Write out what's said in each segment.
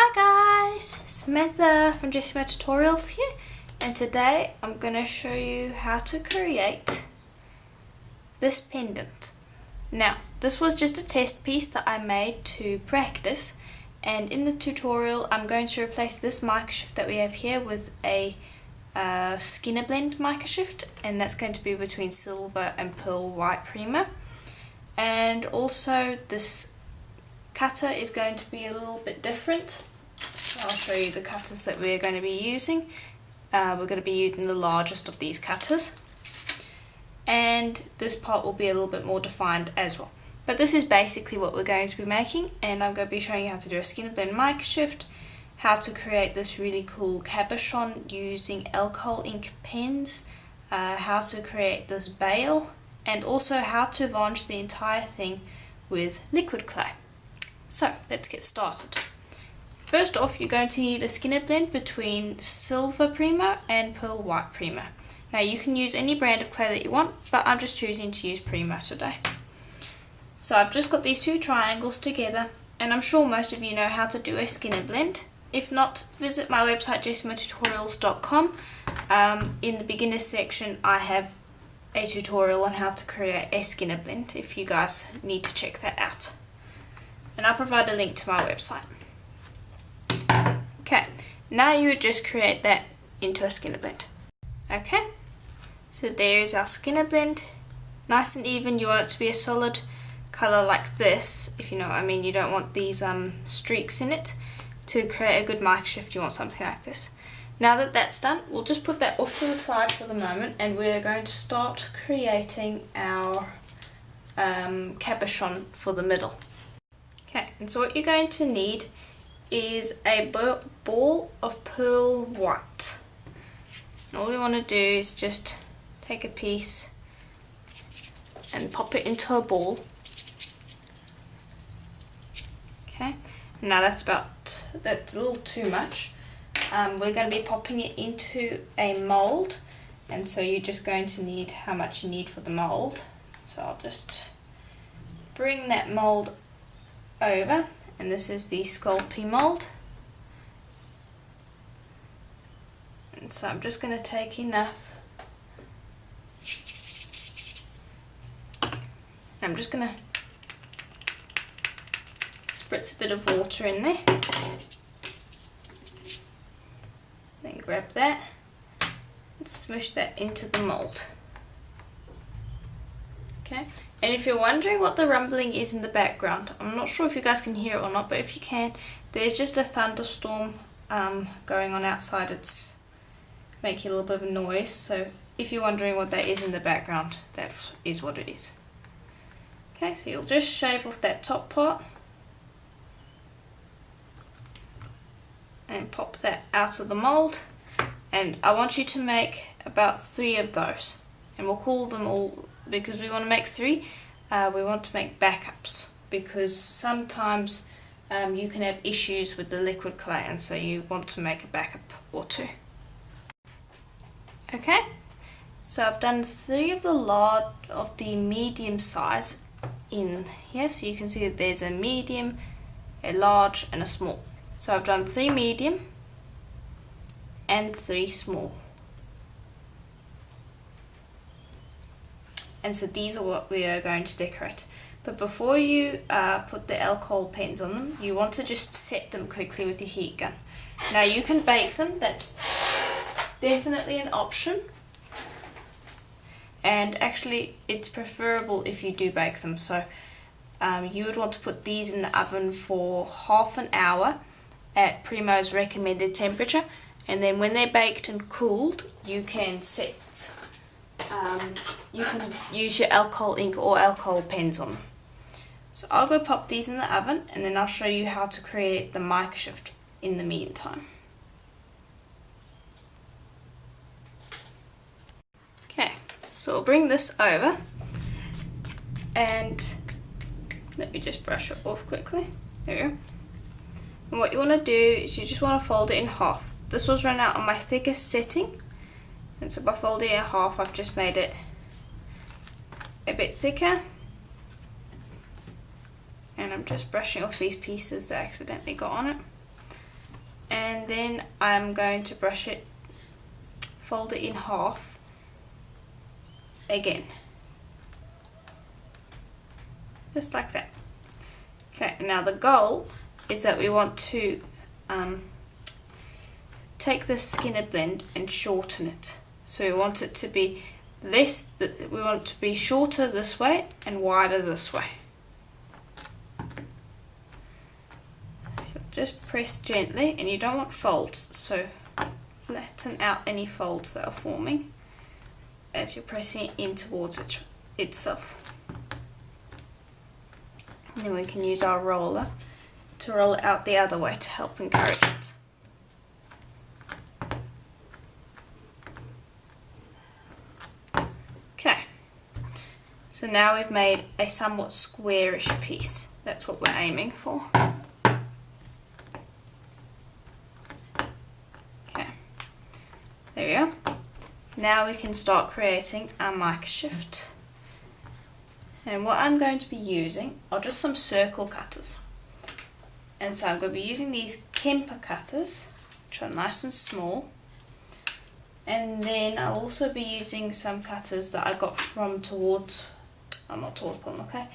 Hi guys, Samantha from JessamaDesign Tutorials here, and today I'm going to show you how to create this pendant. Now, this was just a test piece that I made to practice, and in the tutorial I'm going to replace this mica shift that we have here with a Skinner blend mica shift, and that's going to be between silver and pearl white premo. And also this cutter is going to be a little bit different, so I'll show you the cutters that we're going to be using. We're going to be using the largest of these cutters, and this part will be a little bit more defined as well. But this is basically what we're going to be making, and I'm going to be showing you how to do a Skinner blend mica shift, how to create this really cool cabochon using alcohol ink pens, how to create this bail, and also how to varnish the entire thing with liquid clay. So let's get started. First off, you're going to need a Skinner blend between silver premo and pearl white premo. Now you can use any brand of clay that you want, but I'm just choosing to use premo today. So I've just got these two triangles together, and I'm sure most of you know how to do a Skinner blend. If not, visit my website JessamaDesign.com. In the beginners section I have a tutorial on how to create a Skinner blend if you guys need to check that out. And I'll provide a link to my website. Okay, now you would just create that into a Skinner blend. Okay, so there's our Skinner blend. Nice and even. You want it to be a solid colour like this, if you know what I mean. You don't want these streaks in it. To create a good mica shift, you want something like this. Now that that's done, we'll just put that off to the side for the moment, and we're going to start creating our cabochon for the middle. Okay, and so what you're going to need is a ball of pearl white. And all you want to do is just take a piece and pop it into a ball. Okay, now that's a little too much. We're going to be popping it into a mold, and so you're just going to need how much you need for the mold. So I'll just bring that mold over, and this is the Sculpey mold, and so I'm just going to take enough. I'm just going to spritz a bit of water in there, then grab that and smush that into the mold. Okay, and if you're wondering what the rumbling is in the background, I'm not sure if you guys can hear it or not, but if you can, there's just a thunderstorm going on outside. It's making a little bit of a noise, so if you're wondering what that is in the background, that is what it is. Okay, so you'll just shave off that top part and pop that out of the mold, and I want you to make about 3 of those, and we'll call them all, because we want to make 3, we want to make backups, because sometimes you can have issues with the liquid clay, and so you want to make a backup or 2. Okay, so I've done 3 of the medium size in here, so you can see that there's a medium, a large and a small. So I've done 3 medium and 3 small. And so these are what we are going to decorate. But before you put the alcohol pens on them, you want to just set them quickly with your heat gun. Now you can bake them, that's definitely an option. And actually it's preferable if you do bake them. So you would want to put these in the oven for half an hour at Premo's recommended temperature, and then when they're baked and cooled, you can use your alcohol ink or alcohol pens on them. So I'll go pop these in the oven, and then I'll show you how to create the mica shift in the meantime. Okay, so I'll bring this over, and let me just brush it off quickly. There we go. And what you want to do is you just want to fold it in half. This was run out on my thickest setting, and so by folding it in half, I've just made it a bit thicker. And I'm just brushing off these pieces that I accidentally got on it. and then I'm going to brush it, fold it in half again, just like that. Okay, now the goal is that we want to take this Skinner blend and shorten it. So we want it to be we want it to be shorter this way and wider this way. So just press gently, and you don't want folds, so flatten out any folds that are forming as you're pressing it in towards itself. And then we can use our roller to roll it out the other way to help encourage it. Okay, so now we've made a somewhat squarish piece. That's what we're aiming for. Okay, there we are. Now we can start creating our mica shift. And what I'm going to be using are just some circle cutters. And so I'm going to be using these Kemper cutters, which are nice and small. And then I'll also be using some cutters that I got from not Towards Polymer, okay?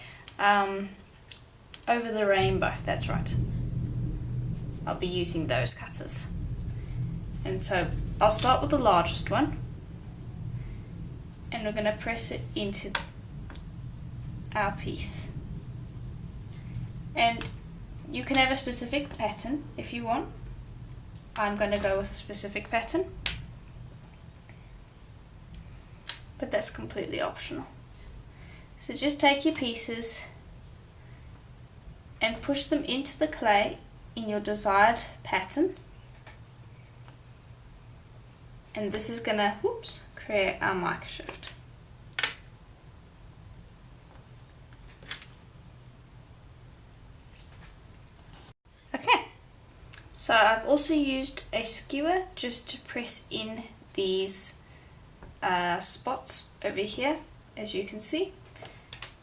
Over the Rainbow, that's right. I'll be using those cutters. And so I'll start with the largest one. And we're going to press it into our piece. And you can have a specific pattern if you want. I'm going to go with a specific pattern, but that's completely optional. So just take your pieces and push them into the clay in your desired pattern, and this is going to create our mica shift. Okay, so I've also used a skewer just to press in these spots over here, as you can see.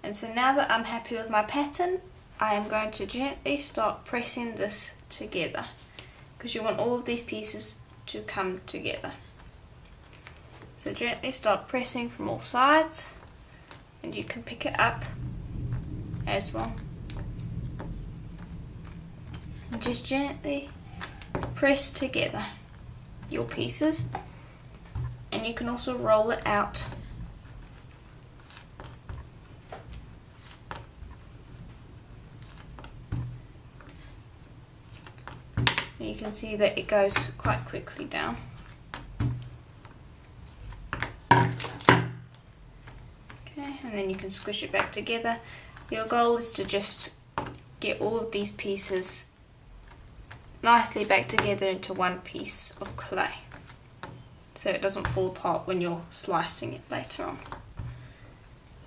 And so now that I'm happy with my pattern, I am going to gently start pressing this together, because you want all of these pieces to come together. So gently start pressing from all sides, and you can pick it up as well. And just gently press together your pieces, and you can also roll it out. And you can see that it goes quite quickly down. Okay, and then you can squish it back together. Your goal is to just get all of these pieces nicely back together into one piece of clay, so it doesn't fall apart when you're slicing it later on,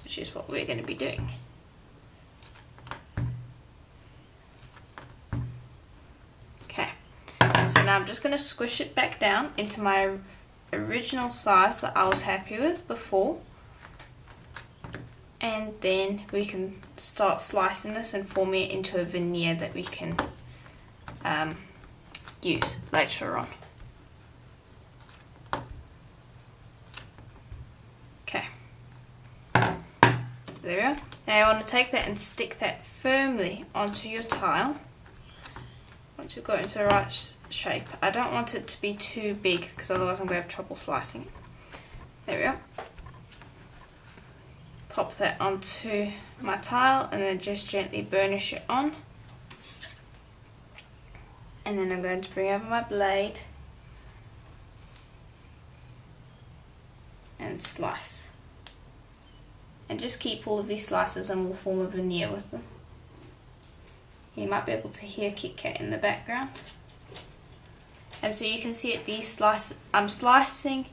which is what we're going to be doing. Okay, so now I'm just going to squish it back down into my original size that I was happy with before, and then we can start slicing this and forming it into a veneer that we can use later on. Okay, so there we are. Now I want to take that and stick that firmly onto your tile. Once you've got it into the right shape. I don't want it to be too big, because otherwise I'm going to have trouble slicing it. There we are. Pop that onto my tile and then just gently burnish it on. And then I'm going to bring over my blade and slice. And just keep all of these slices and we'll form a veneer with them. You might be able to hear Kit Kat in the background. And so you can see at these slices, I'm slicing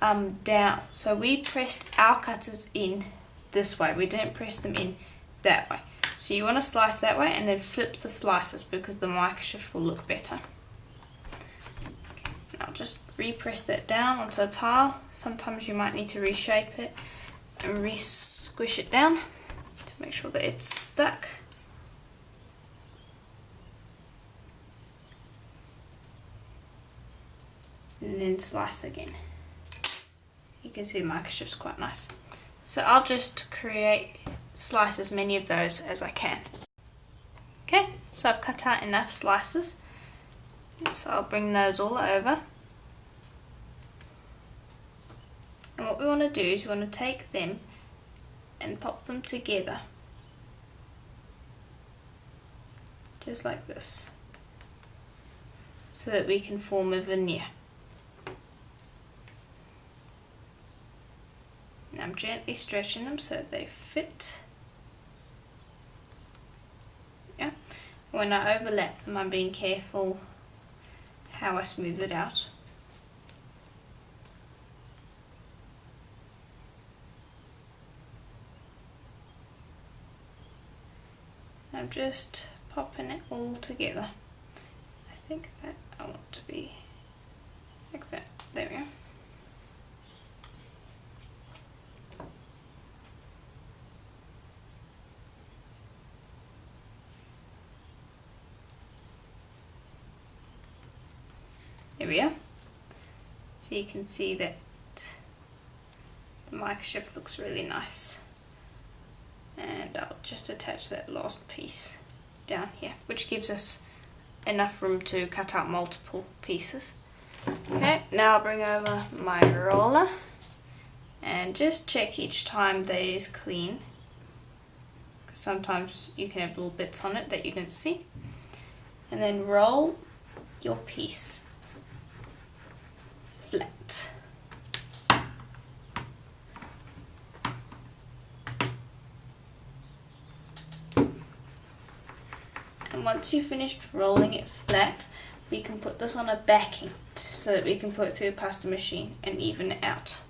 down. So we pressed our cutters in this way. We didn't press them in that way. So you want to slice that way and then flip the slices, because the mica shift will look better. Okay, I'll just repress that down onto a tile. Sometimes you might need to reshape it and re-squish it down to make sure that it's stuck. and then slice again. You can see the marker shift's quite nice. So I'll just slice as many of those as I can. Okay, so I've cut out enough slices, so I'll bring those all over. And what we want to do is we want to take them and pop them together, just like this, so that we can form a veneer. Now I'm gently stretching them so that they fit. Yeah. When I overlap them, I'm being careful how I smooth it out. I'm just popping it all together. I think that I want to be like that. There we go. There we are. So you can see that the mica shift looks really nice. And I'll just attach that last piece down here, which gives us enough room to cut out multiple pieces. Okay, now I'll bring over my roller and just check each time that it is clean, because sometimes you can have little bits on it that you didn't see. And then roll your piece flat. And once you've finished rolling it flat, we can put this on a backing so that we can put it through a pasta machine and even it out.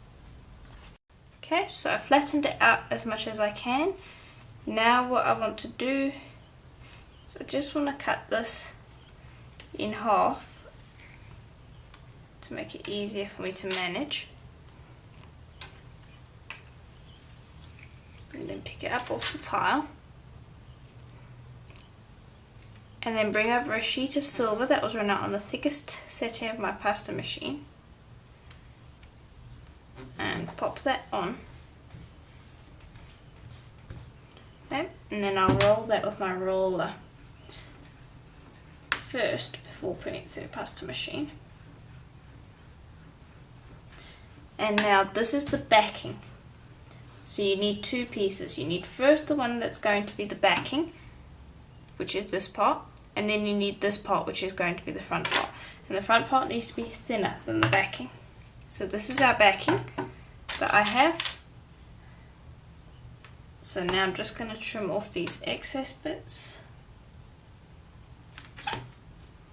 Okay, so I flattened it out as much as I can. Now what I want to do is I just want to cut this in half to make it easier for me to manage. And then pick it up off the tile. And then bring over a sheet of silver that was run out on the thickest setting of my pasta machine. And pop that on. Okay, and then I'll roll that with my roller first before putting it through the pasta machine. And now this is the backing. So you need two pieces. You need first the one that's going to be the backing, which is this part, and then you need this part, which is going to be the front part. And the front part needs to be thinner than the backing. So this is our backing that I have. So now I'm just going to trim off these excess bits.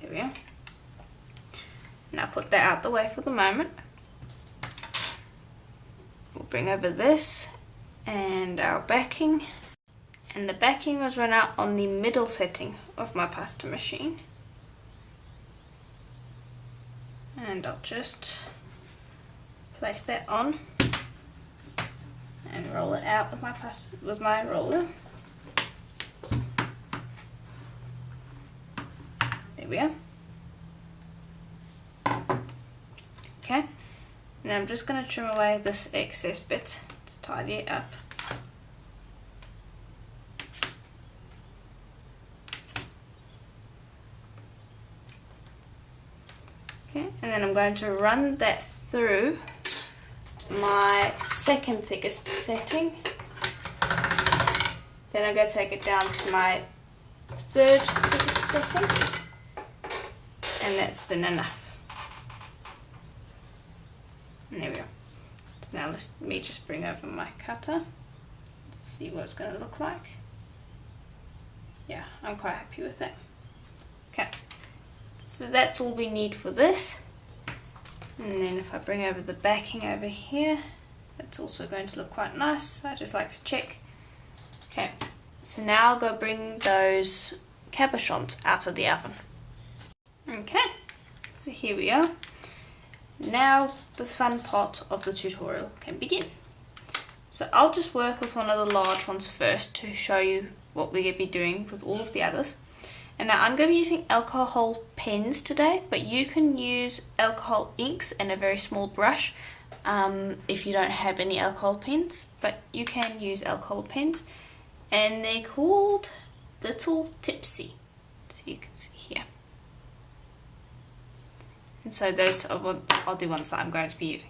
There we are. Now put that out the way for the moment. We'll bring over this and our backing. And the backing was run out on the middle setting of my pasta machine. And I'll just place that on and roll it out with my roller. There we are. Okay, and then I'm just going to trim away this excess bit to tidy it up. Okay, and then I'm going to run that through my second thickest setting. Then I'm going to take it down to my third thickest setting, and that's thin enough. And there we go. So now let me just bring over my cutter. Let's see what it's going to look like. Yeah, I'm quite happy with that. Okay. So that's all we need for this. And then if I bring over the backing over here, that's also going to look quite nice. I just like to check. Okay, so now I'll go bring those cabochons out of the oven. Okay, so here we are. Now this fun part of the tutorial can begin. So I'll just work with one of the large ones first to show you what we're going to be doing with all of the others. And now I'm going to be using alcohol pens today, but you can use alcohol inks and a very small brush if you don't have any alcohol pens, but you can use alcohol pens, and they're called Little Tipsy, so you can see here. And so those are the ones that I'm going to be using.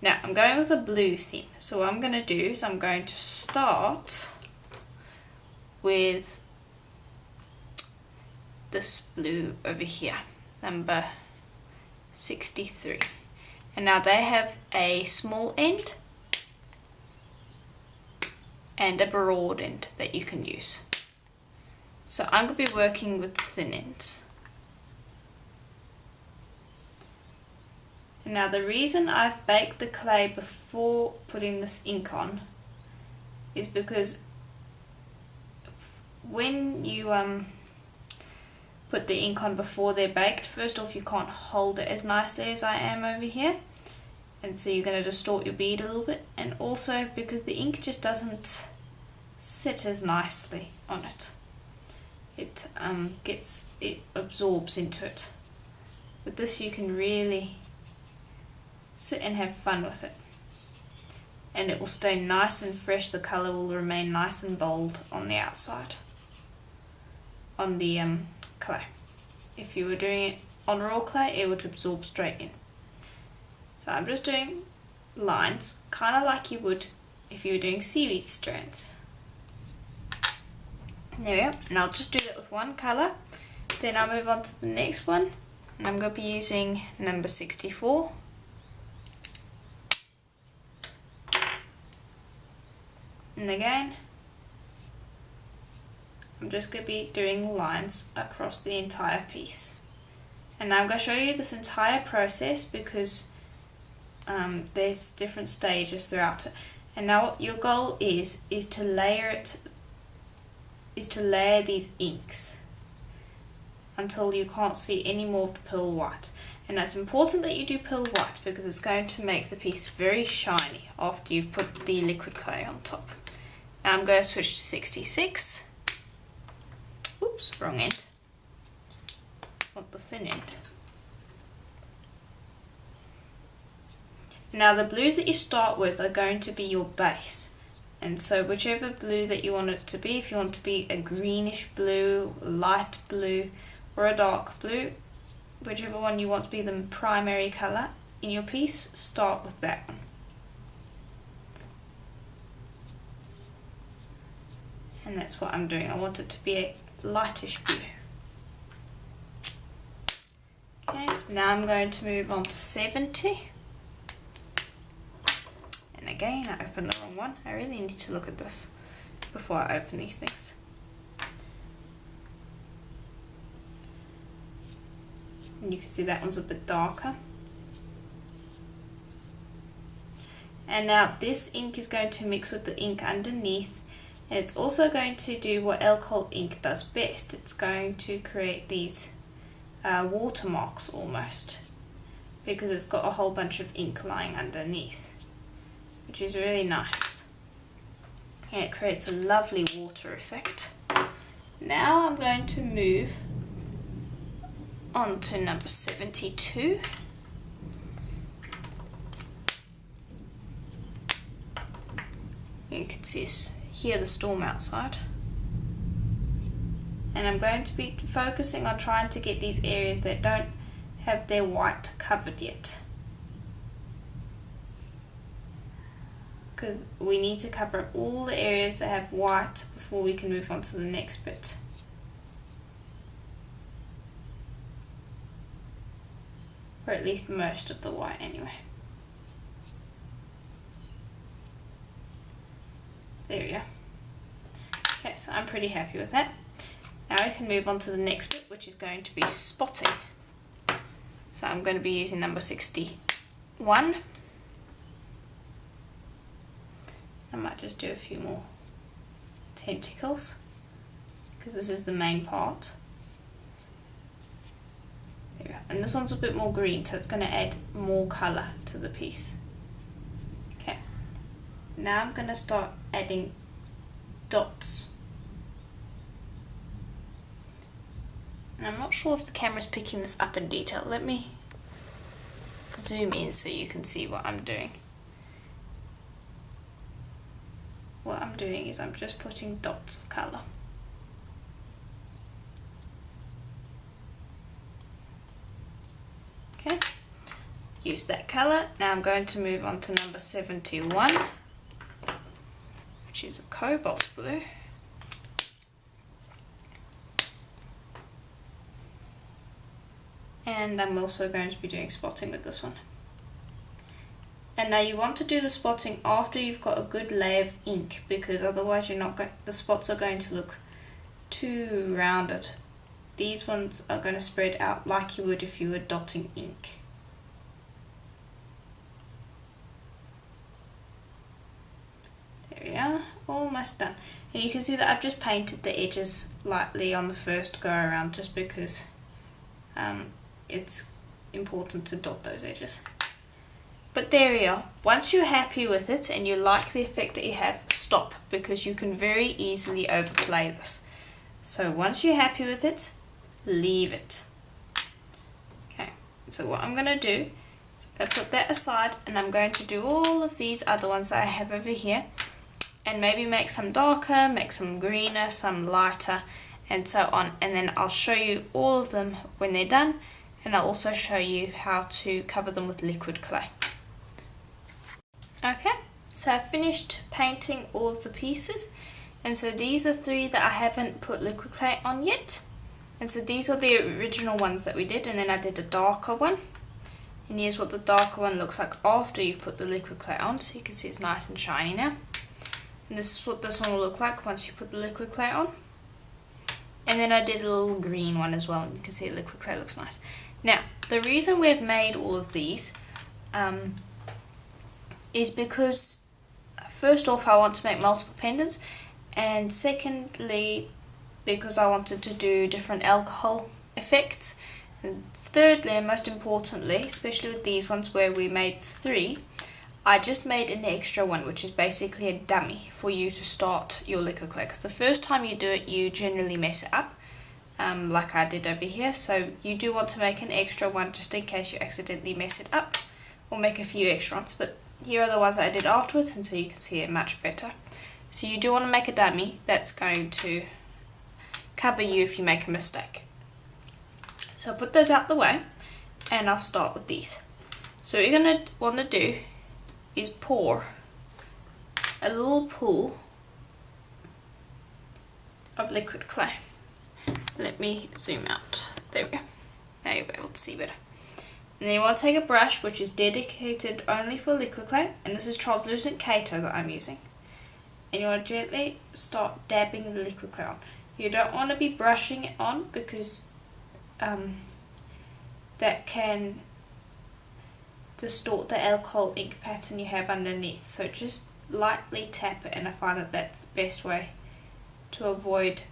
Now I'm going with a blue theme, so what I'm going to do is I'm going to start with this blue over here, number 63. And now they have a small end and a broad end that you can use. So I'm going to be working with the thin ends. Now the reason I've baked the clay before putting this ink on is because when you put the ink on before they're baked, first off you can't hold it as nicely as I am over here, and so you're going to distort your bead a little bit, and also because the ink just doesn't sit as nicely on it. It absorbs into it. With this you can really sit and have fun with it, and it will stay nice and fresh. The colour will remain nice and bold on the outside, on the clay. If you were doing it on raw clay, it would absorb straight in. So I'm just doing lines, kind of like you would if you were doing seaweed strands. There we go, and I'll just do that with one colour. Then I'll move on to the next one, and I'm going to be using number 64. And again, I'm just going to be doing lines across the entire piece. And now I'm going to show you this entire process because there's different stages throughout it. And now what your goal is to layer these inks until you can't see any more of the pearl white. And it's important that you do pearl white because it's going to make the piece very shiny after you've put the liquid clay on top. Now I'm going to switch to 66. Oops, wrong end. Want the thin end. Now the blues that you start with are going to be your base. And so whichever blue that you want it to be, if you want it to be a greenish blue, light blue, or a dark blue, whichever one you want to be the primary colour in your piece, start with that one. And that's what I'm doing. I want it to be a lightish blue. Okay, now I'm going to move on to 70. And again, I opened the wrong one. I really need to look at this before I open these things. And you can see that one's a bit darker. And now this ink is going to mix with the ink underneath. And it's also going to do what alcohol ink does best. It's going to create these watermarks almost, because it's got a whole bunch of ink lying underneath, which is really nice. And it creates a lovely water effect. Now I'm going to move on to number 72. You can see hear the storm outside, and I'm going to be focusing on trying to get these areas that don't have their white covered yet, because we need to cover all the areas that have white before we can move on to the next bit. Or at least most of the white anyway. There we go. Okay, so I'm pretty happy with that. Now we can move on to the next bit, which is going to be spotting. So I'm going to be using number 61. I might just do a few more tentacles because this is the main part. There we go. And this one's a bit more green, so it's going to add more colour to the piece. Okay, now I'm going to start adding dots. And I'm not sure if the camera's picking this up in detail. Let me zoom in so you can see what I'm doing. What I'm doing is I'm just putting dots of colour. Okay, use that colour. Now I'm going to move on to number 71, which is a cobalt blue. And I'm also going to be doing spotting with this one. And now you want to do the spotting after you've got a good layer of ink, because otherwise the spots are going to look too rounded. These ones are going to spread out like you would if you were dotting ink. There we are, almost done. And you can see that I've just painted the edges lightly on the first go around, just because it's important to dot those edges. But there we are. Once you're happy with it and you like the effect that you have, stop, because you can very easily overplay this. So once you're happy with it, leave it. Okay, so what I'm going to do is I'm going to put that aside, and I'm going to do all of these other ones that I have over here, and maybe make some darker, make some greener, some lighter, and so on. And then I'll show you all of them when they're done, and I'll also show you how to cover them with liquid clay. Okay, so I've finished painting all of the pieces, and so these are 3 that I haven't put liquid clay on yet. And so these are the original ones that we did, and then I did a darker one. And here's what the darker one looks like after you've put the liquid clay on, so you can see it's nice and shiny now. And this is what this one will look like once you put the liquid clay on. And then I did a little green one as well, and you can see the liquid clay looks nice. Now, the reason we've made all of these is because first off I want to make multiple pendants, and secondly because I wanted to do different alcohol effects, and thirdly and most importantly, especially with these ones where we made 3, I just made an extra one, which is basically a dummy for you to start your liquid clay, because the first time you do it you generally mess it up, like I did over here. So you do want to make an extra one just in case you accidentally mess it up, or make a few extra ones. But here are the ones that I did afterwards, and so you can see it much better. So you do want to make a dummy that's going to cover you if you make a mistake. So I'll put those out the way, and I'll start with these. So what you're going to want to do is pour a little pool of liquid clay. Let me zoom out. There we go. Now you'll be able to see better. And then you want to take a brush which is dedicated only for liquid clay, and this is translucent kato that I'm using. And you want to gently start dabbing the liquid clay on. You don't want to be brushing it on, because that can distort the alcohol ink pattern you have underneath. So just lightly tap it, and I find that that's the best way to avoid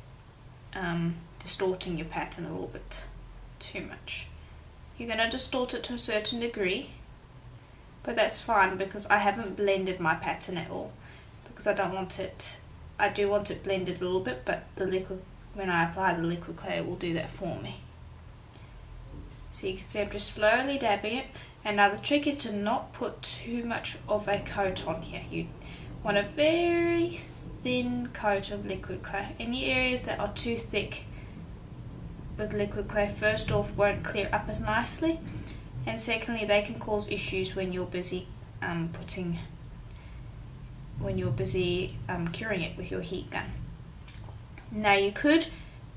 distorting your pattern a little bit too much. You're going to distort it to a certain degree, but that's fine because I haven't blended my pattern at all, because I don't want it, I do want it blended a little bit, but the liquid, when I apply the liquid clay, it will do that for me. So you can see I'm just slowly dabbing it. And now the trick is to not put too much of a coat on here. You want a very thin coat of liquid clay. Any areas that are too thick with liquid clay, first off, won't clear up as nicely, and secondly they can cause issues when you're busy curing it with your heat gun. Now you could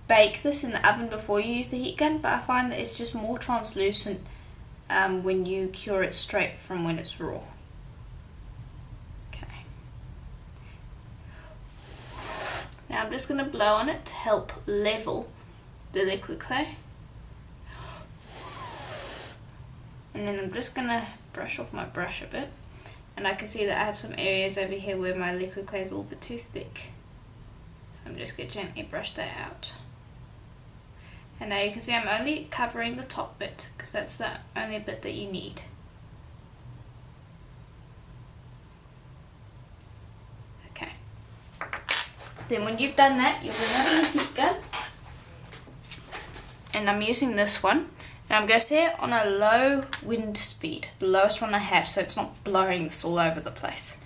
bake this in the oven before you use the heat gun, but I find that it's just more translucent when you cure it straight from when it's raw. Okay. Now I'm just going to blow on it to help level the liquid clay. And then I'm just going to brush off my brush a bit. And I can see that I have some areas over here where my liquid clay is a little bit too thick. So I'm just going to gently brush that out. And now you can see I'm only covering the top bit, because that's the only bit that you need. Okay. Then when you've done that, you'll bring out your heat gun. and I'm using this one. And I'm going to set it on a low wind speed, the lowest one I have, so it's not blowing this all over the place.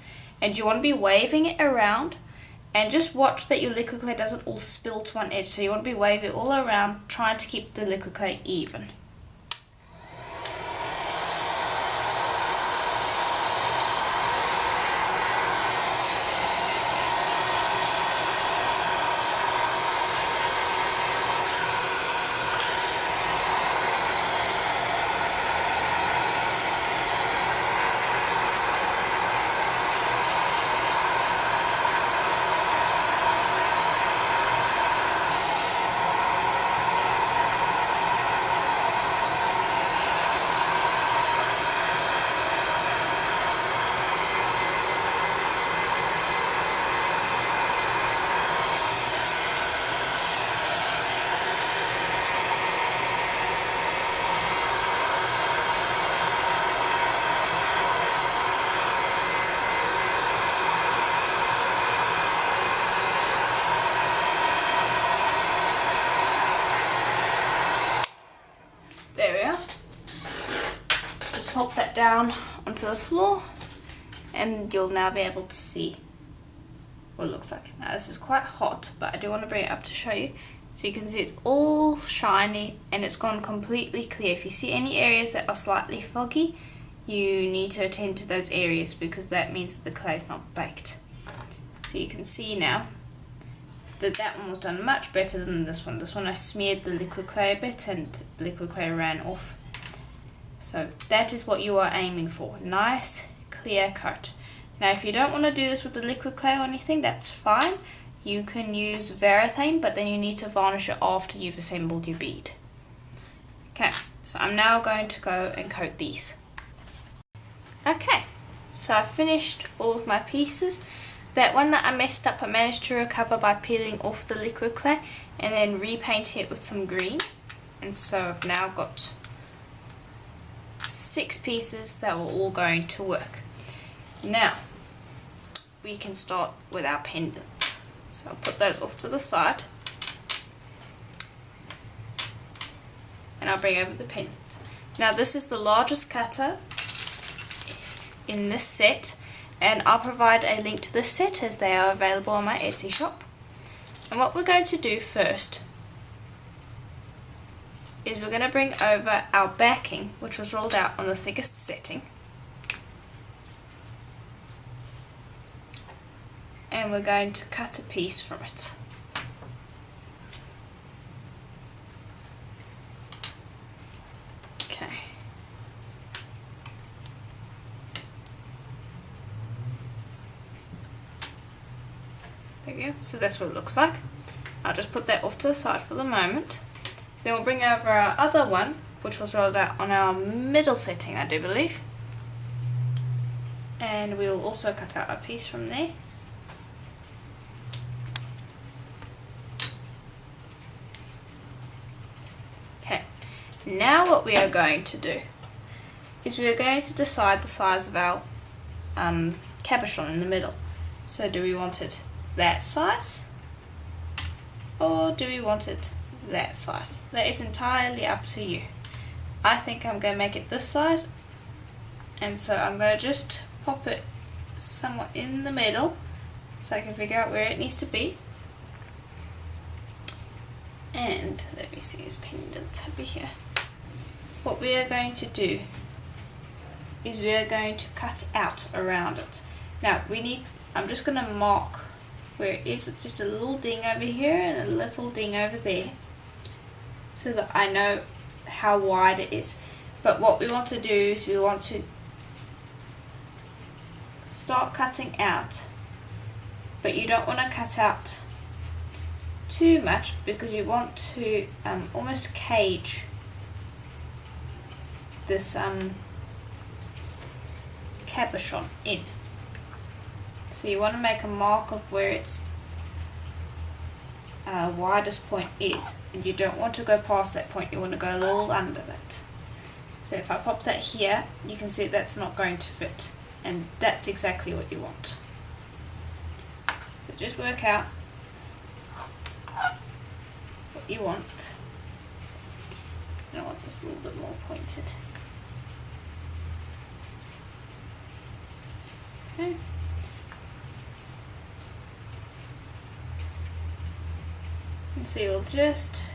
And you want to be waving it around, and just watch that your liquid clay doesn't all spill to one edge. So you want to be waving it all around, trying to keep the liquid clay even. There we are. Just pop that down onto the floor and you'll now be able to see what it looks like. Now this is quite hot, but I do want to bring it up to show you. So you can see it's all shiny and it's gone completely clear. If you see any areas that are slightly foggy, you need to attend to those areas because that means that the clay is not baked. So you can see now that that one was done much better than this one. This one I smeared the liquid clay a bit and the liquid clay ran off. So that is what you are aiming for. Nice clear coat. Now if you don't want to do this with the liquid clay or anything, that's fine. You can use Varathane, but then you need to varnish it after you've assembled your bead. Okay, so I'm now going to go and coat these. Okay, so I've finished all of my pieces. That one that I messed up, I managed to recover by peeling off the liquid clay and then repainting it with some green. And so I've now got 6 pieces that were all going to work. Now, we can start with our pendant. So I'll put those off to the side. And I'll bring over the pendant. Now this is the largest cutter in this set. And I'll provide a link to this set as they are available on my Etsy shop. And what we're going to do first is we're going to bring over our backing, which was rolled out on the thickest setting. And we're going to cut a piece from it. Okay. There we go. So that's what it looks like. I'll just put that off to the side for the moment. Then we'll bring over our other one, which was rolled out on our middle setting, I do believe. And we will also cut out a piece from there. Okay, now what we are going to do is we are going to decide the size of our cabochon in the middle. So do we want it that size, or do we want it that size? That is entirely up to you. I think I'm going to make it this size, and so I'm going to just pop it somewhat in the middle so I can figure out where it needs to be. And let me see his pendant over here. What we are going to do is we are going to cut out around it. Now I'm just going to mark where it is with just a little ding over here and a little ding over there so that I know how wide it is. But what we want to do is we want to start cutting out, but you don't want to cut out too much because you want to almost cage this cabochon in. So you want to make a mark of where its widest point is, and you don't want to go past that point, you want to go a little under that. So if I pop that here, you can see that's not going to fit, and that's exactly what you want. So just work out what you want. And I want this a little bit more pointed. Okay. And so you'll just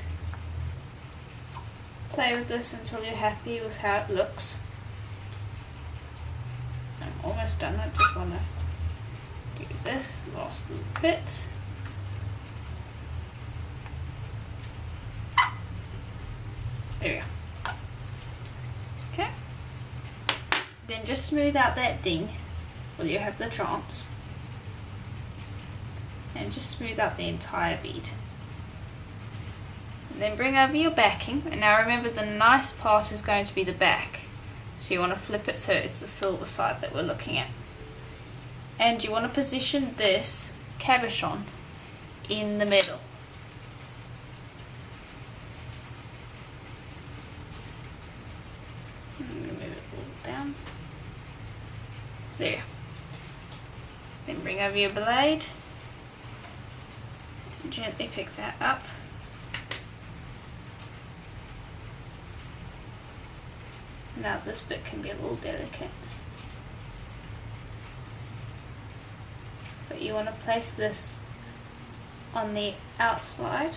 play with this until you're happy with how it looks. I'm almost done. I just want to do this last little bit. There we go. Okay. Then just smooth out that ding while you have the trance. And just smooth out the entire bead. And then bring over your backing. And now remember, the nice part is going to be the back. So you want to flip it so it's the silver side that we're looking at. And you want to position this cabochon in the middle. Move it a little down. There. Then bring over your blade and gently pick that up. Now this bit can be a little delicate, but you want to place this on the outside.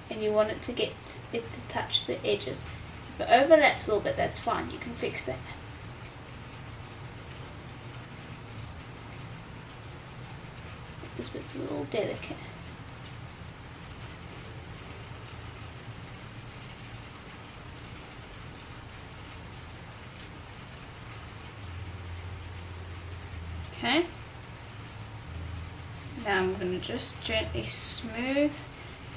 And you want it to get it to touch the edges. If it overlaps a little bit, that's fine, you can fix that. This bit's a little delicate. Okay. Now I'm going to just gently smooth.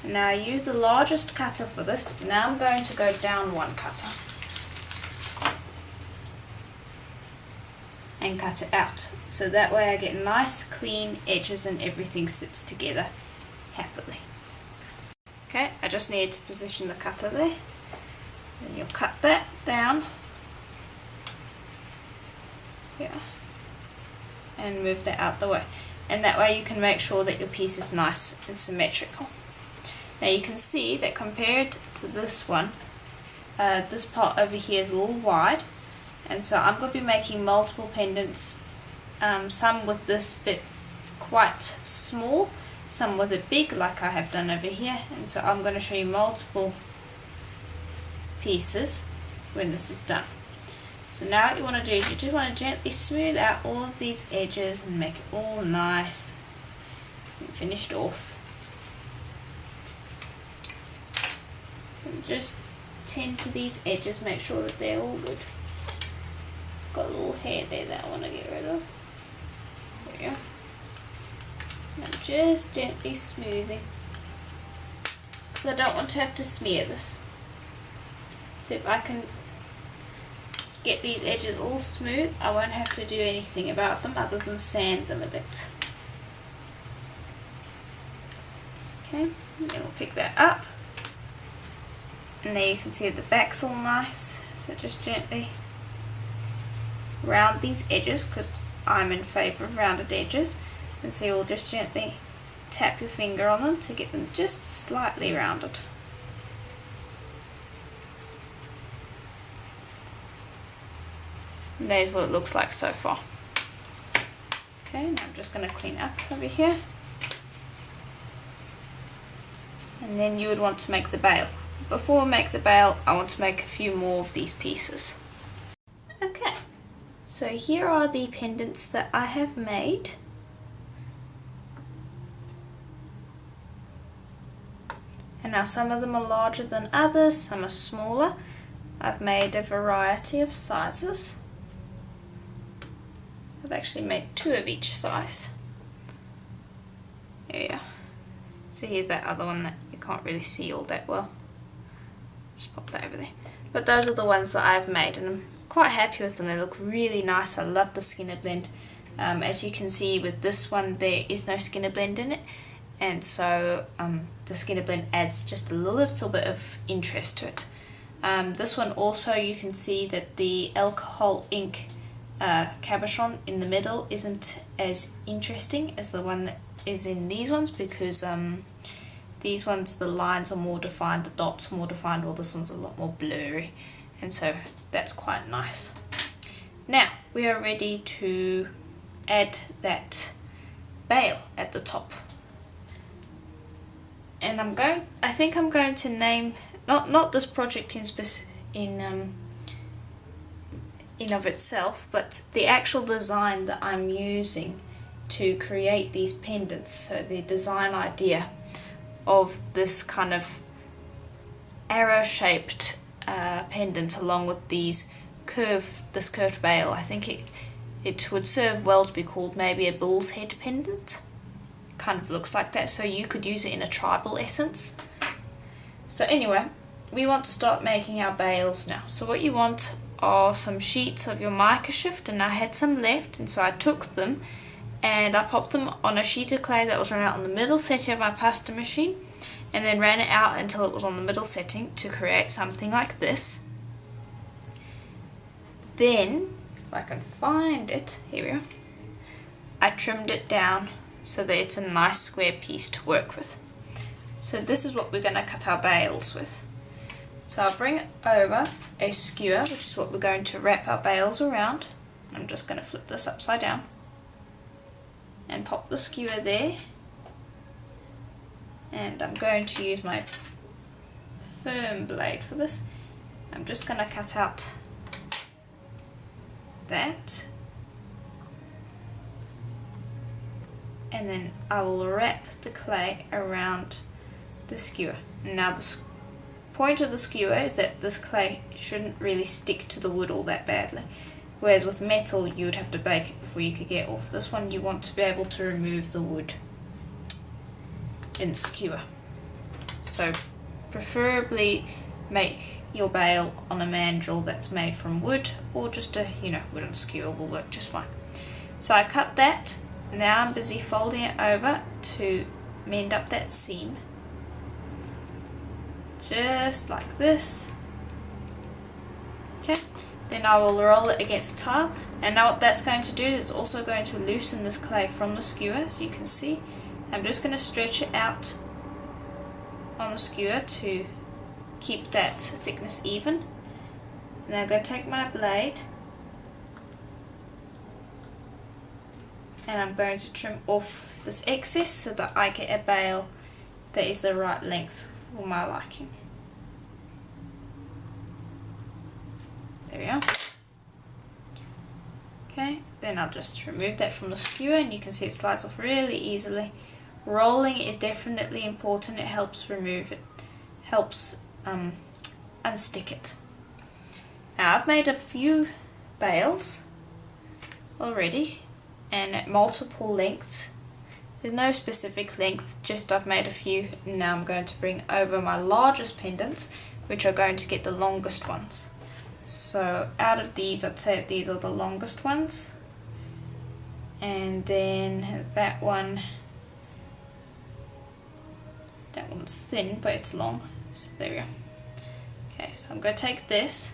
And now I use the largest cutter for this. Now I'm going to go down one cutter and cut it out, so that way I get nice clean edges and everything sits together happily. Okay, I just need to position the cutter there. Then you'll cut that down here and move that out the way, and that way you can make sure that your piece is nice and symmetrical. Now you can see that compared to this one, this part over here is a little wide, and so I'm going to be making multiple pendants, some with this bit quite small, some with it big like I have done over here, and so I'm going to show you multiple pieces when this is done. So now what you want to do is you just want to gently smooth out all of these edges and make it all nice and finished off. And just tend to these edges, make sure that they're all good. Got a little hair there that I want to get rid of. There we go. Now just gently smoothing, because I don't want to have to smear this. So if I can get these edges all smooth, I won't have to do anything about them other than sand them a bit. Okay, and then we'll pick that up. And there you can see the back's all nice, so just gently round these edges, because I'm in favour of rounded edges, and so you'll just gently tap your finger on them to get them just slightly rounded. And there's what it looks like so far. Okay, now I'm just going to clean up over here, and then you would want to make the bail. Before we make the bail, I want to make a few more of these pieces. Okay, so here are the pendants that I have made. And now some of them are larger than others, some are smaller. I've made a variety of sizes. I've actually made 2 of each size. There you go. So here's that other one that you can't really see all that well. Just pop that over there. But those are the ones that I've made, and I'm quite happy with them. They look really nice. I love the skinner blend. As you can see with this one, there is no skinner blend in it, and so the skinner blend adds just a little bit of interest to it. This one also, you can see that the alcohol ink cabochon in the middle isn't as interesting as the one that is in these ones, because these ones the lines are more defined, the dots are more defined, while this one's a lot more blurry, and so that's quite nice. Now we are ready to add that bail at the top, and I think I'm going to name not this project in of itself, but the actual design that I'm using to create these pendants. So the design idea of this kind of arrow shaped pendant along with this curved bail, I think it would serve well to be called maybe a bull's head pendant. Kind of looks like that, so you could use it in a tribal essence. So anyway, we want to start making our bails now. So what you want are some sheets of your mica shift, and I had some left, and so I took them and I popped them on a sheet of clay that was run out on the middle setting of my pasta machine, and then ran it out until it was on the middle setting to create something like this. Then, if I can find it, here we go, I trimmed it down so that it's a nice square piece to work with. So this is what we're going to cut our bails with. So I'll bring over a skewer, which is what we're going to wrap our bails around. I'm just going to flip this upside down and pop the skewer there. And I'm going to use my firm blade for this. I'm just going to cut out that. And then I will wrap the clay around the skewer. Now the point of the skewer is that this clay shouldn't really stick to the wood all that badly, whereas with metal you would have to bake it before you could get off. This one you want to be able to remove the wood in skewer. So preferably make your bail on a mandrel that's made from wood, or just a wooden skewer will work just fine. So I cut that. Now I'm busy folding it over to mend up that seam, just like this. Okay, then I will roll it against the tile, and now what that's going to do is also going to loosen this clay from the skewer, as you can see. I'm just going to stretch it out on the skewer to keep that thickness even. And then I'm going to take my blade and I'm going to trim off this excess so that I get a bail that is the right length for my liking. There we are. Okay, then I'll just remove that from the skewer, and you can see it slides off really easily. Rolling is definitely important. It helps remove it, helps unstick it. Now I've made a few bails already, and at multiple lengths. There's no specific length, just I've made a few. Now I'm going to bring over my largest pendants, which are going to get the longest ones. So out of these, I'd say these are the longest ones, and then that one's thin but it's long, so there we go. Okay, so I'm going to take this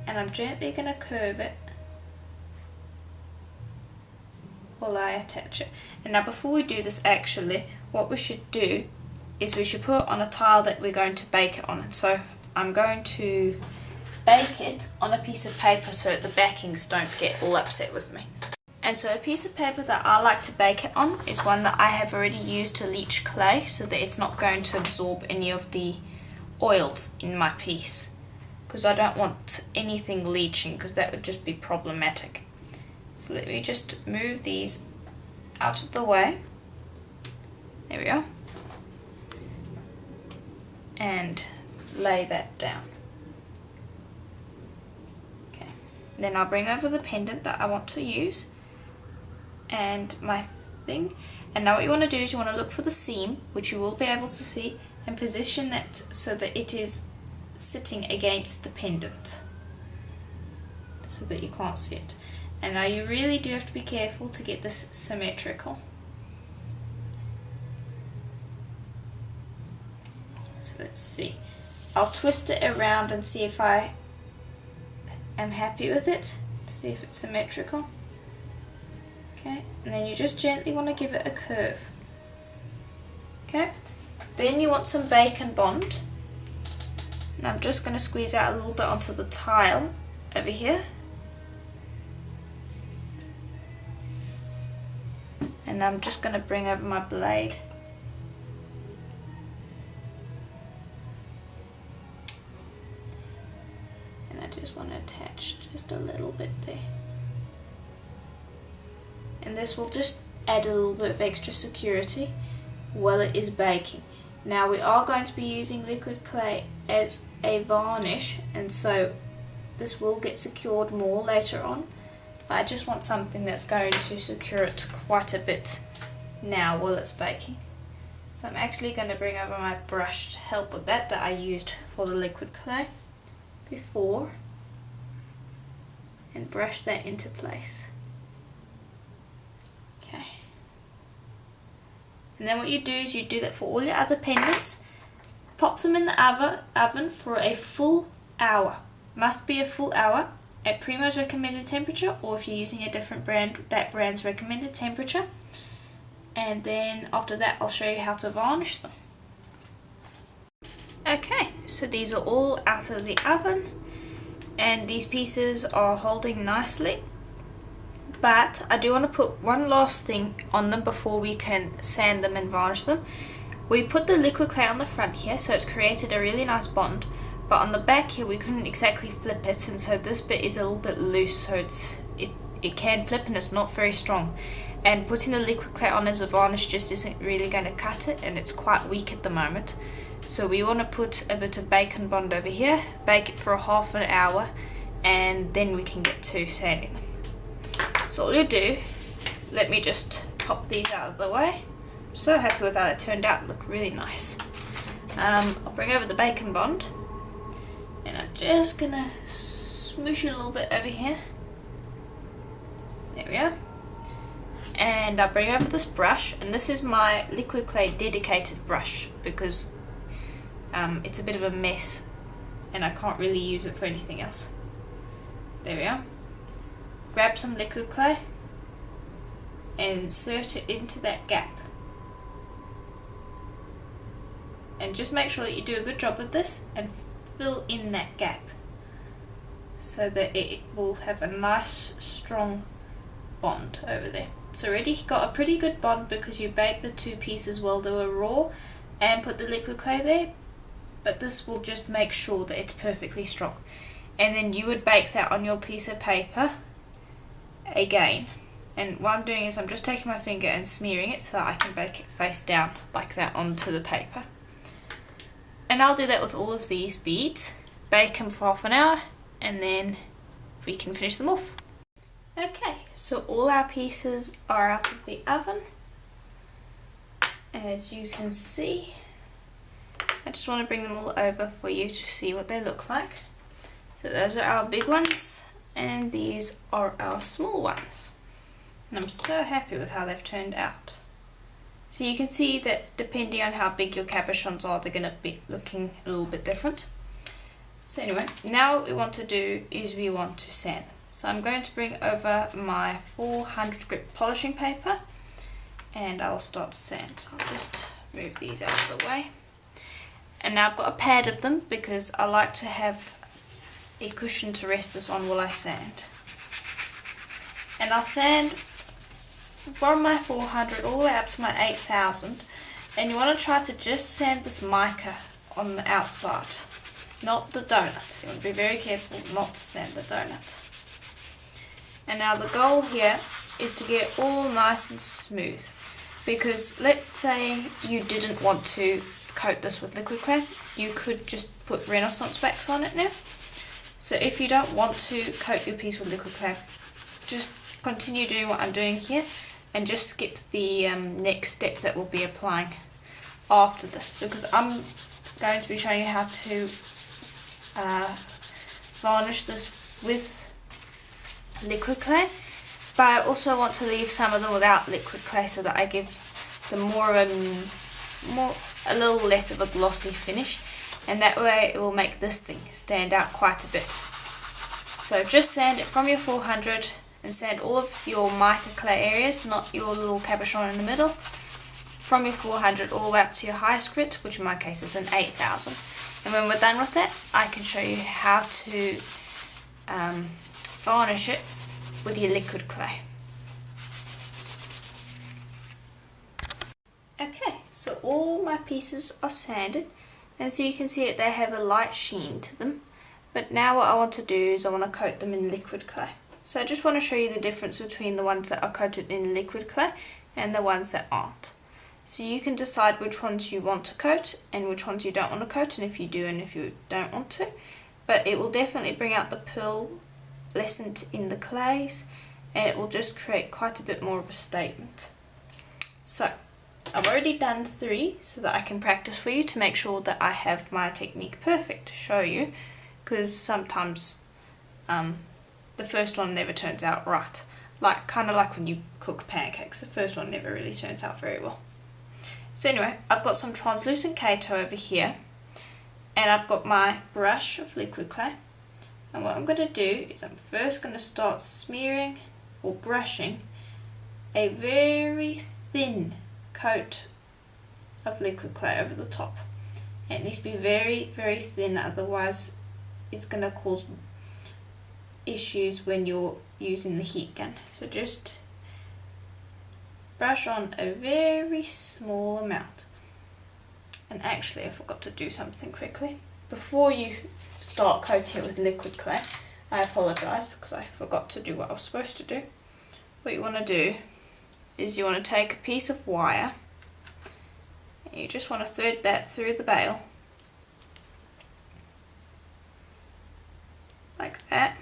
and I'm gently going to curve it while I attach it. And now before we do this, actually what we should do is we should put it on a tile that we're going to bake it on. And so I'm going to bake it on a piece of paper so that the backings don't get all upset with me. And so a piece of paper that I like to bake it on is one that I have already used to leach clay, so that it's not going to absorb any of the oils in my piece, because I don't want anything leaching, because that would just be problematic. So let me just move these out of the way. There we go. And lay that down. Okay. Then I'll bring over the pendant that I want to use and my thing. And now what you want to do is you want to look for the seam, which you will be able to see, and position that so that it is sitting against the pendant, so that you can't see it. And now you really do have to be careful to get this symmetrical. So let's see. I'll twist it around and see if I am happy with it. See if it's symmetrical. Okay, and then you just gently want to give it a curve. Okay, then you want some bacon bond. And I'm just going to squeeze out a little bit onto the tile over here. And I'm just going to bring over my blade. And I just want to attach just a little bit there. And this will just add a little bit of extra security while it is baking. Now we are going to be using liquid clay as a varnish, and so this will get secured more later on, but I just want something that's going to secure it quite a bit now while it's baking. So I'm actually going to bring over my brush to help with that I used for the liquid clay before, and brush that into place. Okay. And then what you do is you do that for all your other pendants. Pop them in the oven for a full hour. Must be a full hour at Premo's recommended temperature, or if you're using a different brand, that brand's recommended temperature. And then after that I'll show you how to varnish them. Okay, so these are all out of the oven and these pieces are holding nicely. But I do want to put one last thing on them before we can sand them and varnish them. We put the liquid clay on the front here, so it's created a really nice bond. But on the back here we couldn't exactly flip it, and so this bit is a little bit loose, so it can flip and it's not very strong. And putting the liquid clay on as a varnish just isn't really going to cut it, and it's quite weak at the moment. So we want to put a bit of bacon bond over here, bake it for half an hour, and then we can get to sanding them. So all you do, let me just pop these out of the way. I'm so happy with how it turned out, look really nice. I'll bring over the bacon bond, and I'm just going to smoosh it a little bit over here. There we are. And I'll bring over this brush, and this is my liquid clay dedicated brush because it's a bit of a mess and I can't really use it for anything else. There we are. Grab some liquid clay and insert it into that gap. And just make sure that you do a good job with this and fill in that gap so that it will have a nice strong bond over there. It's already got a pretty good bond because you baked the two pieces while they were raw and put the liquid clay there, but this will just make sure that it's perfectly strong. And then you would bake that on your piece of paper again. And what I'm doing is I'm just taking my finger and smearing it so that I can bake it face down like that onto the paper. And I'll do that with all of these beads, bake them for half an hour, and then we can finish them off. Okay, so all our pieces are out of the oven, as you can see. I just want to bring them all over for you to see what they look like. So those are our big ones, and these are our small ones. And I'm so happy with how they've turned out. So you can see that depending on how big your cabochons are, they're going to be looking a little bit different. So anyway, now what we want to do is we want to sand them. So I'm going to bring over my 400 grit polishing paper and I'll start to sand. I'll just move these out of the way. And now I've got a pad of them because I like to have a cushion to rest this on while I sand. And I'll sand from my 400 all the way up to my 8000, and you want to try to just sand this mica on the outside, not the donut. You want to be very careful not to sand the donut. And now the goal here is to get it all nice and smooth, because let's say you didn't want to coat this with liquid clay, you could just put Renaissance wax on it now. So if you don't want to coat your piece with liquid clay, just continue doing what I'm doing here and just skip the next step that we'll be applying after this, because I'm going to be showing you how to varnish this with liquid clay, but I also want to leave some of them without liquid clay so that I give them a little less of a glossy finish, and that way it will make this thing stand out quite a bit. So just sand it from your 400 and sand all of your mica clay areas, not your little cabochon in the middle, from your 400 all the way up to your highest grit, which in my case is an 8000. And when we're done with that, I can show you how to varnish it with your liquid clay. Okay, so all my pieces are sanded, and so you can see that they have a light sheen to them. But now what I want to do is I want to coat them in liquid clay. So I just want to show you the difference between the ones that are coated in liquid clay and the ones that aren't. So you can decide which ones you want to coat and which ones you don't want to coat, and if you do and if you don't want to. But it will definitely bring out the pearlescent in the clays, and it will just create quite a bit more of a statement. So I've already done 3 so that I can practice for you to make sure that I have my technique perfect to show you, because sometimes the first one never turns out right. Kind of like when you cook pancakes, the first one never really turns out very well. So anyway, I've got some translucent kato over here, and I've got my brush of liquid clay, and what I'm going to do is I'm first going to start smearing or brushing a very thin coat of liquid clay over the top. And it needs to be very, very thin, otherwise it's going to cause issues when you're using the heat gun. So just brush on a very small amount. And actually I forgot to do something quickly. Before you start coating it with liquid clay, I apologise because I forgot to do what I was supposed to do. What you want to do is you want to take a piece of wire and you just want to thread that through the bale like that,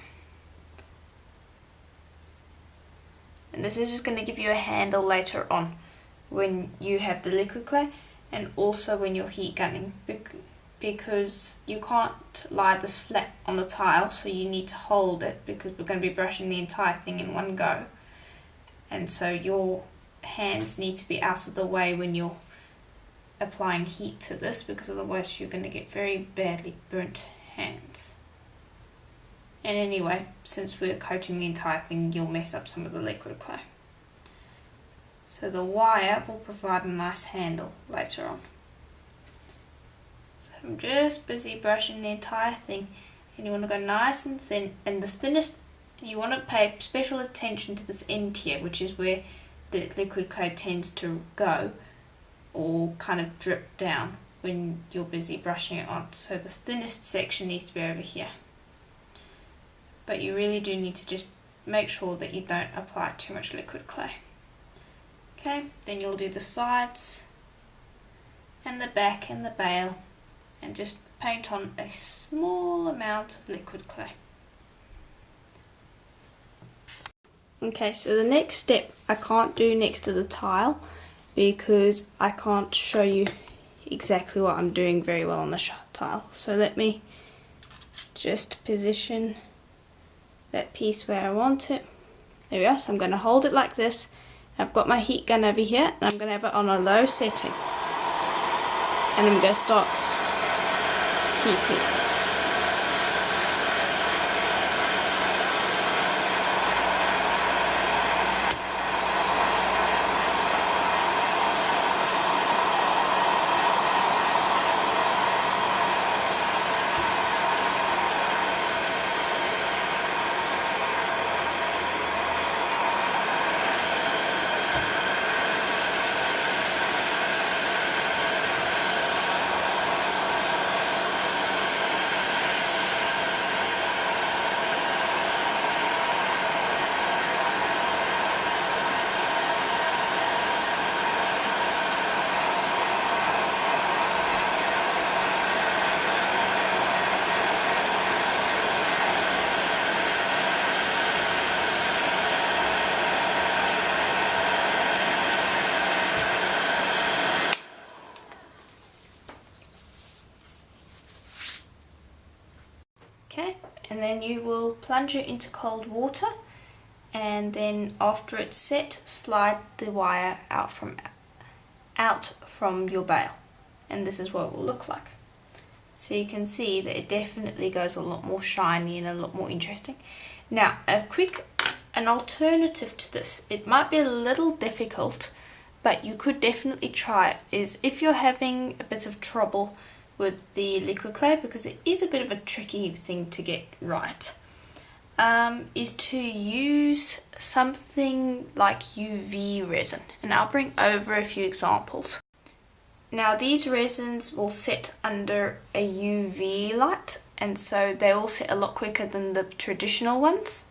and this is just going to give you a handle later on when you have the liquid clay, and also when you're heat gunning, because you can't lie this flat on the tile, so you need to hold it because we're going to be brushing the entire thing in one go. And so your hands need to be out of the way when you're applying heat to this, because otherwise you're going to get very badly burnt hands. And anyway, since we're coating the entire thing, you'll mess up some of the liquid clay. So the wire will provide a nice handle later on. So I'm just busy brushing the entire thing, and you want to go nice and thin, and the thinnest, you want to pay special attention to this end here, which is where the liquid clay tends to go or kind of drip down when you're busy brushing it on. So the thinnest section needs to be over here. But you really do need to just make sure that you don't apply too much liquid clay. Okay, then you'll do the sides and the back and the bale, and just paint on a small amount of liquid clay. Okay, so the next step I can't do next to the tile because I can't show you exactly what I'm doing very well on the tile. So let me just position that piece where I want it. There we are. So I'm going to hold it like this. I've got my heat gun over here, and I'm going to have it on a low setting, and I'm going to start heating it. Okay, and then you will plunge it into cold water, and then after it's set, slide the wire out from your bale, and this is what it will look like. So you can see that it definitely goes a lot more shiny and a lot more interesting. Now, an alternative to this, it might be a little difficult, but you could definitely try it, is if you're having a bit of trouble with the liquid clay, because it is a bit of a tricky thing to get right, is to use something like UV resin, and I'll bring over a few examples. Now these resins will set under a UV light, and so they all set a lot quicker than the traditional ones,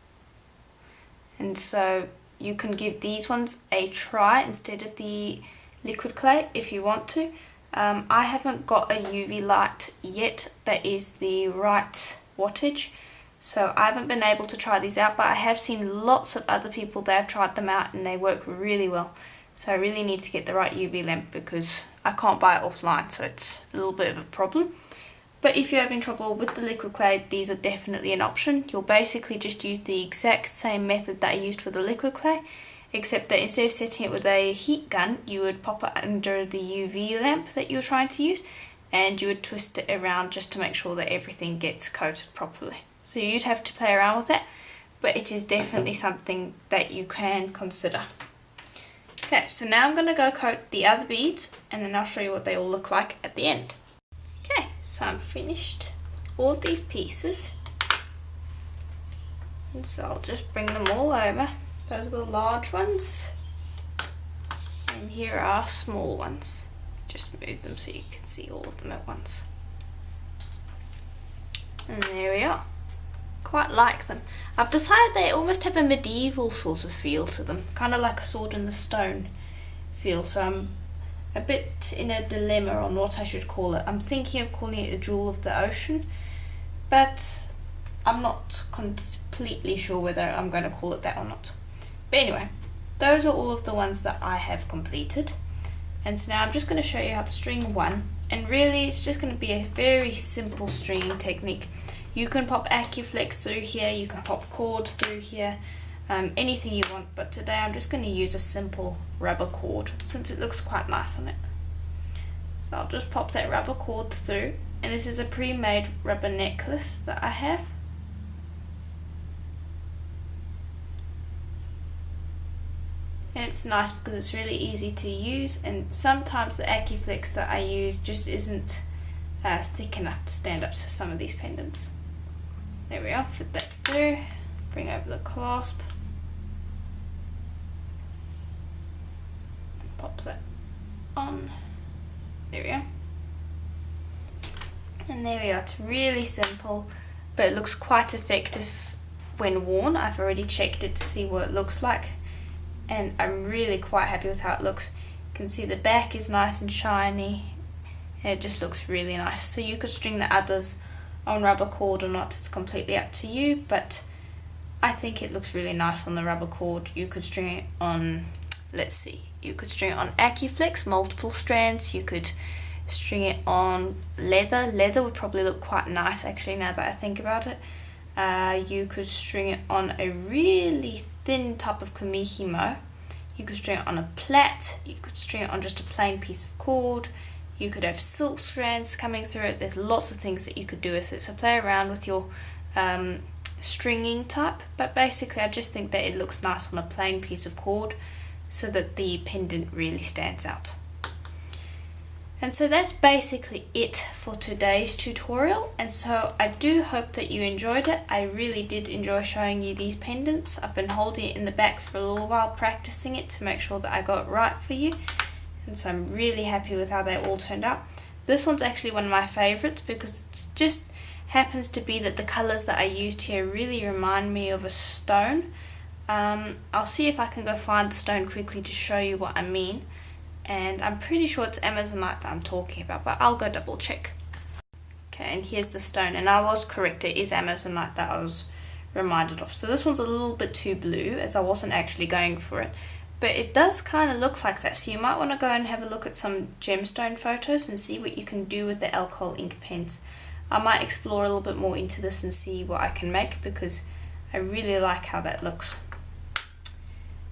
and so you can give these ones a try instead of the liquid clay if you want to. I haven't got a UV light yet that is the right wattage, so I haven't been able to try these out, but I have seen lots of other people that have tried them out and they work really well. So I really need to get the right UV lamp because I can't buy it offline, so it's a little bit of a problem. But if you're having trouble with the liquid clay, these are definitely an option. You'll basically just use the exact same method that I used for the liquid clay, except that instead of setting it with a heat gun, you would pop it under the UV lamp that you're trying to use, and you would twist it around just to make sure that everything gets coated properly. So you'd have to play around with that, but it is definitely something that you can consider. Okay, so now I'm going to go coat the other beads, and then I'll show you what they all look like at the end. Okay, so I'm finished all of these pieces, and so I'll just bring them all over. Those are the large ones, and here are small ones. Just move them so you can see all of them at once. And there we are. Quite like them. I've decided they almost have a medieval sort of feel to them, kind of like a sword in the stone feel, so I'm a bit in a dilemma on what I should call it. I'm thinking of calling it a jewel of the ocean, but I'm not completely sure whether I'm going to call it that or not. But anyway, those are all of the ones that I have completed, and so now I'm just going to show you how to string one, and really it's just going to be a very simple stringing technique. You can pop AccuFlex through here, you can pop cord through here, anything you want, but today I'm just going to use a simple rubber cord since it looks quite nice on it. So I'll just pop that rubber cord through, and this is a pre-made rubber necklace that I have. And it's nice because it's really easy to use, and sometimes the AccuFlex that I use just isn't thick enough to stand up to some of these pendants. There we are, fit that through, bring over the clasp, and pop that on. There we are. And there we are, it's really simple, but it looks quite effective when worn. I've already checked it to see what it looks like, and I'm really quite happy with how it looks. You can see the back is nice and shiny, and it just looks really nice. So you could string the others on rubber cord or not, it's completely up to you, but I think it looks really nice on the rubber cord. You could string it on, let's see, you could string it on AccuFlex, multiple strands. You could string it on leather. Leather would probably look quite nice actually now that I think about it. You could string it on a really thin type of kumihimo. You could string it on a plait. You could string it on just a plain piece of cord. You could have silk strands coming through it. There's lots of things that you could do with it, so play around with your stringing type, but basically I just think that it looks nice on a plain piece of cord so that the pendant really stands out. And so that's basically it for today's tutorial, and so I do hope that you enjoyed it. I really did enjoy showing you these pendants. I've been holding it in the back for a little while, practicing it to make sure that I got it right for you, and so I'm really happy with how they all turned out. This one's actually one of my favourites because it just happens to be that the colours that I used here really remind me of a stone. I'll see if I can go find the stone quickly to show you what I mean. And I'm pretty sure it's Amazonite that I'm talking about, but I'll go double check. Okay, and here's the stone, and I was correct, it is Amazonite that I was reminded of. So this one's a little bit too blue, as I wasn't actually going for it, but it does kind of look like that, so you might want to go and have a look at some gemstone photos and see what you can do with the alcohol ink pens. I might explore a little bit more into this and see what I can make, because I really like how that looks.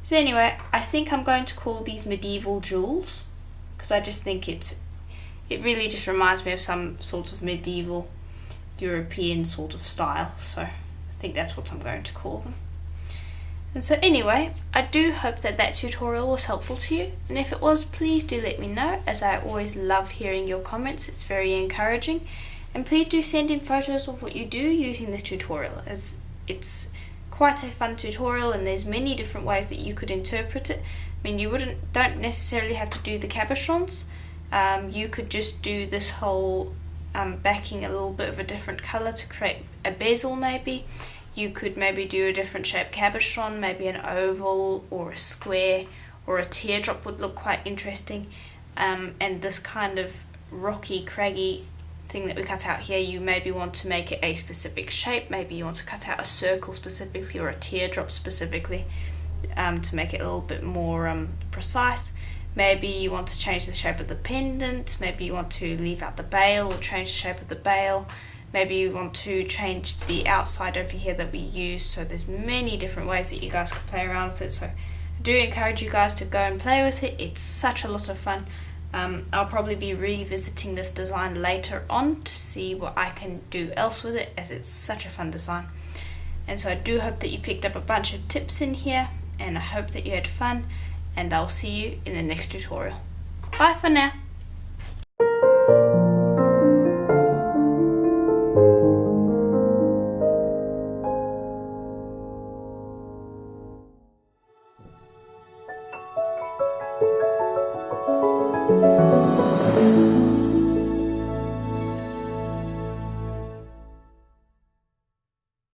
So anyway, I think I'm going to call these medieval jewels, because I just think it it really just reminds me of some sort of medieval European sort of style, so I think that's what I'm going to call them. And so anyway, I do hope that that tutorial was helpful to you, and if it was, please do let me know, as I always love hearing your comments. It's very encouraging. And please do send in photos of what you do using this tutorial, as it's quite a fun tutorial and there's many different ways that you could interpret it. I mean, you don't necessarily have to do the cabochons. You could just do this whole backing a little bit of a different colour to create a bezel maybe. You could maybe do a different shape cabochon, maybe an oval or a square, or a teardrop would look quite interesting. And this kind of rocky, craggy thing that we cut out here, you maybe want to make it a specific shape. Maybe you want to cut out a circle specifically or a teardrop specifically to make it a little bit more precise. Maybe you want to change the shape of the pendant. Maybe you want to leave out the bail or change the shape of the bail. Maybe you want to change the outside over here that we use. So there's many different ways that you guys can play around with it. So I do encourage you guys to go and play with it. It's such a lot of fun. I'll probably be revisiting this design later on to see what I can do else with it, as it's such a fun design. And so I do hope that you picked up a bunch of tips in here, and I hope that you had fun, and I'll see you in the next tutorial. Bye for now.